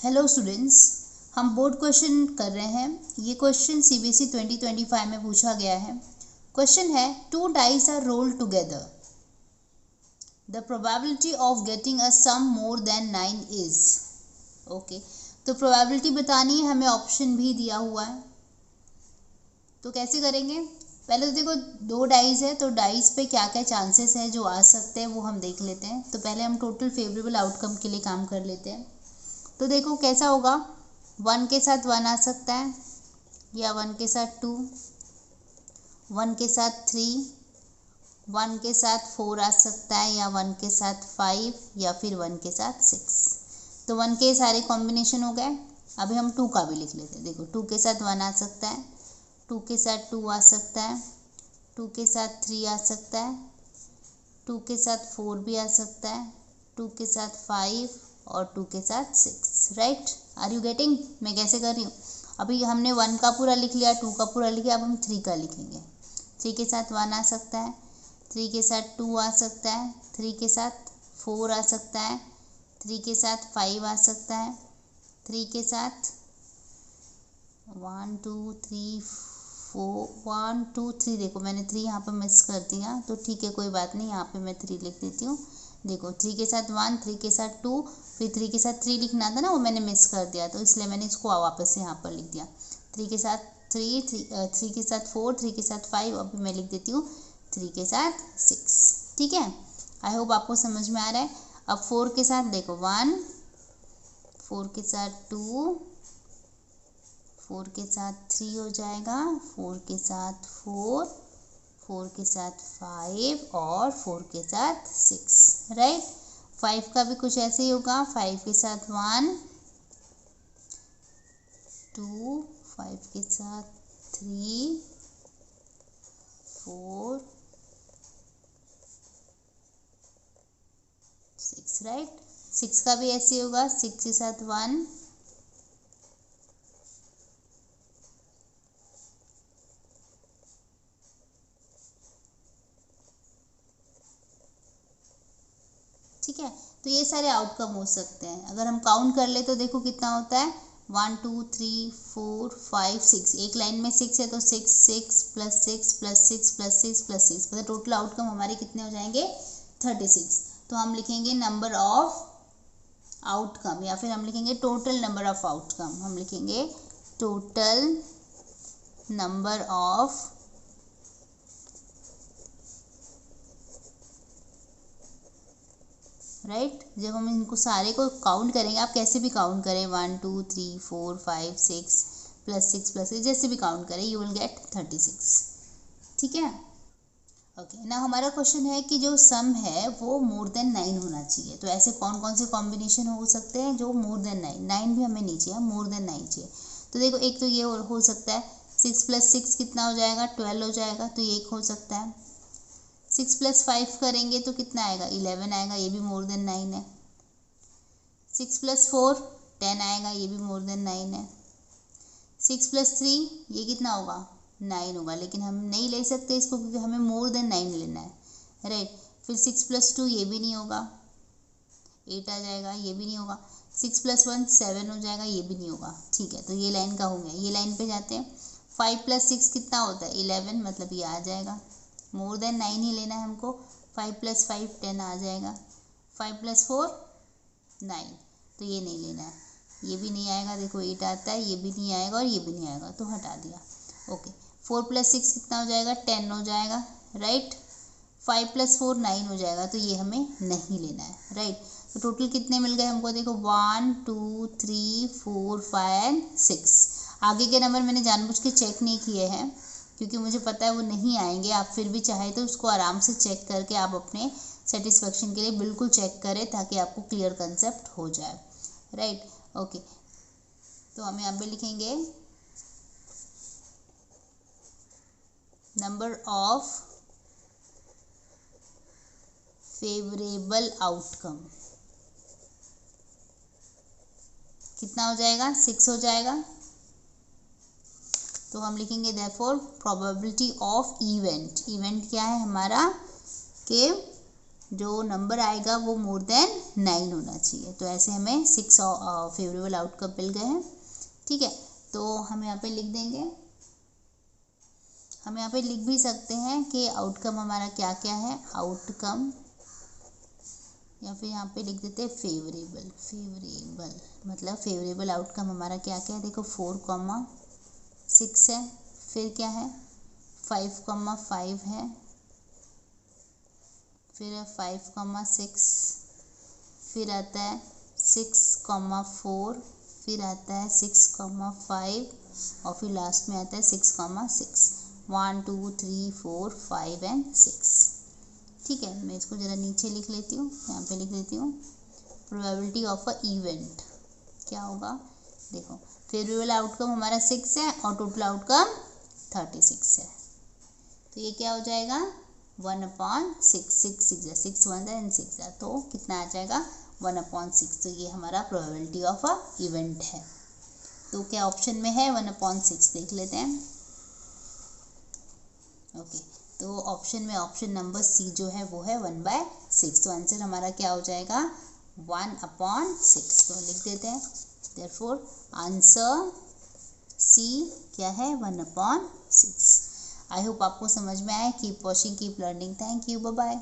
Hello students, हम board question कर रहे हैं। ये क्वेश्चन सीबीएसई 2025 में पूछा गया है। क्वेश्चन है, two dice are rolled together, the probability of getting a sum more than 9 is. Okay, तो प्रोबेबिलिटी बतानी है, हमें ऑप्शन भी दिया हुआ है। तो कैसे करेंगे? पहले तो देखो, दो डाइस है तो डाइस पे क्या क्या चांसेस है जो आ सकते हैं वो हम देख लेते हैं। तो पहले हम टोटल फेवरेबल आउटकम के लिए काम कर लेते हैं। तो देखो कैसा होगा, 1 के साथ 1 आ सकता है, या 1 के साथ 2, 1 के साथ 3, 1 के साथ 4 आ सकता है, या 1 के साथ 5, या फिर 1 के साथ 6। तो 1 के सारे कॉम्बिनेशन हो गए। अभी हम 2 का भी लिख लेते हैं। देखो 2 के साथ 1 आ सकता है, 2 के साथ 2 आ सकता है, 2 के साथ 3 आ सकता है, 2 के साथ 4 भी आ सकता है, 2 के साथ 5 और 2 के साथ 6। राइट, आर यू गेटिंग मैं कैसे कर रही हूँ? अभी हमने 1 का पूरा लिख लिया, 2 का पूरा लिख लिया, अब हम 3 का लिखेंगे। 3 के साथ 1 आ सकता है, 3 के साथ 2 आ सकता है, 3 के साथ 4 आ सकता है, 3 के साथ 5 आ सकता है, 3 के साथ 1 2 3 4 1 2 3। देखो मैंने 3 यहाँ पर मिस कर दिया, तो ठीक है कोई बात नहीं, यहाँ पे मैं 3 लिख देती हूँ। देखो 3 के साथ 1, 3 के साथ 2, फिर 3 के साथ 3 लिखना था ना, वो मैंने मिस कर दिया, तो इसलिए मैंने इसको वापस से यहाँ पर लिख दिया। 3 के साथ 3 के साथ 4, 3 के साथ 5, अभी मैं लिख देती हूँ 3 के साथ 6। ठीक है, आई होप आपको समझ में आ रहा है। अब 4 के साथ देखो 1, 4 के साथ 2, 4 के साथ 3 हो जाएगा, 4 के साथ 4, 4 के साथ 5 और 4 के साथ 6। राइट, 5 का भी कुछ ऐसे ही होगा। 5 के साथ 1 2, 5 के साथ 3 4 6। राइट, 6 का भी ऐसे ही होगा। 6 के साथ 1, ठीक है। तो ये सारे आउटकम हो सकते हैं। अगर हम काउंट कर ले तो देखो कितना होता है, 1 2 3 4 5 6। एक लाइन में 6 है तो 6 6 प्लस 6 प्लस 6 प्लस 6 प्लस 6, मतलब टोटल आउटकम हमारे कितने हो जाएंगे, 36। तो हम लिखेंगे नंबर ऑफ आउटकम, या फिर हम लिखेंगे टोटल नंबर ऑफ आउटकम। हम लिखेंगे टोटल नंबर ऑफ राइट। जब हम इनको सारे को काउंट करेंगे, आप कैसे भी काउंट करें, 1 2 3 4 5 6 प्लस 6 प्लस 6, जैसे भी काउंट करें, यू विल गेट 36। ठीक है, ओके ना। हमारा क्वेश्चन है कि जो सम है वो मोर देन 9 होना चाहिए। तो ऐसे कौन कौन से कॉम्बिनेशन हो सकते हैं जो मोर देन 9, 9 भी हमें नहीं चाहिए, मोर देन 9 चाहिए। तो देखो एक तो ये हो सकता है, 6 प्लस 6 कितना हो जाएगा, 12 हो जाएगा, तो ये एक हो सकता है। 6 प्लस 5 करेंगे तो कितना आएगा, 11 आएगा, ये भी मोर देन 9 है। 6 प्लस 4 10 आएगा, ये भी मोर देन 9 है। 6 प्लस 3 ये कितना होगा, 9 होगा, लेकिन हम नहीं ले सकते इसको क्योंकि हमें मोर देन 9 लेना है। राइट, फिर 6 प्लस 2 ये भी नहीं होगा, 8 आ जाएगा, ये भी नहीं होगा। 6 प्लस 1 7 हो जाएगा, ये भी नहीं होगा। ठीक है, तो ये लाइन का हो गया। ये लाइन पे जाते हैं, 5 प्लस 6 कितना होता है, 11, मतलब ये आ जाएगा। मोर देन 9 ही लेना है हमको। 5 प्लस 5 10 आ जाएगा, 5 प्लस 4 9, तो ये नहीं लेना है, ये भी नहीं आएगा। देखो 8 आता है, ये भी नहीं आएगा और ये भी नहीं आएगा, तो हटा दिया। ओके, 4 प्लस 6 कितना हो जाएगा, 10 हो जाएगा। राइट, 5 प्लस 4 9 हो जाएगा, तो ये हमें नहीं लेना है। राइट, तो टोटल कितने मिल गए हमको, देखो 1 2 3 4 5 एंड 6। आगे के नंबर मैंने जानबूझ के चेक नहीं किए हैं क्योंकि मुझे पता है वो नहीं आएंगे। आप फिर भी चाहे तो उसको आराम से चेक करके आप अपने सेटिस्फेक्शन के लिए बिल्कुल चेक करें ताकि आपको क्लियर कंसेप्ट हो जाए। राइट, ओके, तो हम यहाँ पे लिखेंगे नंबर ऑफ फेवरेबल आउटकम कितना हो जाएगा, 6 हो जाएगा। तो हम लिखेंगे therefore probability of event. Event क्या है हमारा, कि जो नंबर आएगा वो मोर देन 9 होना चाहिए। तो ऐसे हमें 6 फेवरेबल आउटकम मिल गए हैं। ठीक है, तो हम यहाँ पे लिख देंगे, हम यहाँ पे लिख भी सकते हैं कि आउटकम हमारा क्या क्या है। आउटकम, या फिर यहाँ पे लिख देते हैं फेवरेबल। फेवरेबल मतलब फेवरेबल आउटकम हमारा क्या क्या है। देखो 4,6 है, फिर क्या है 5,5 है, फिर 5,6, फिर आता है 6,4, फिर आता है 6,5 और फिर लास्ट में आता है 6,6। 1 2 3 4 5 एंड 6। ठीक है, मैं इसको ज़रा नीचे लिख लेती हूँ, यहाँ पे लिख लेती हूँ प्रोबेबिलिटी ऑफ अ इवेंट क्या होगा। देखो फेवरेबल आउटकम हमारा 6 है और टोटल आउटकम 36 है, तो ये क्या हो जाएगा 1/6। 6 1 एंड 6 तो कितना आ जाएगा 1/6। तो ये हमारा प्रोबेबिलिटी ऑफ अ इवेंट है। तो क्या ऑप्शन में है 1/6, देख लेते हैं। ओके, तो ऑप्शन में ऑप्शन नंबर सी जो है वो है 1/6। तो आंसर हमारा क्या हो जाएगा 1/6। तो लिख देते हैं देयरफॉर आंसर सी क्या है 1/6। आई होप आपको समझ में आए। Keep watching, keep learning. Thank you, bye bye.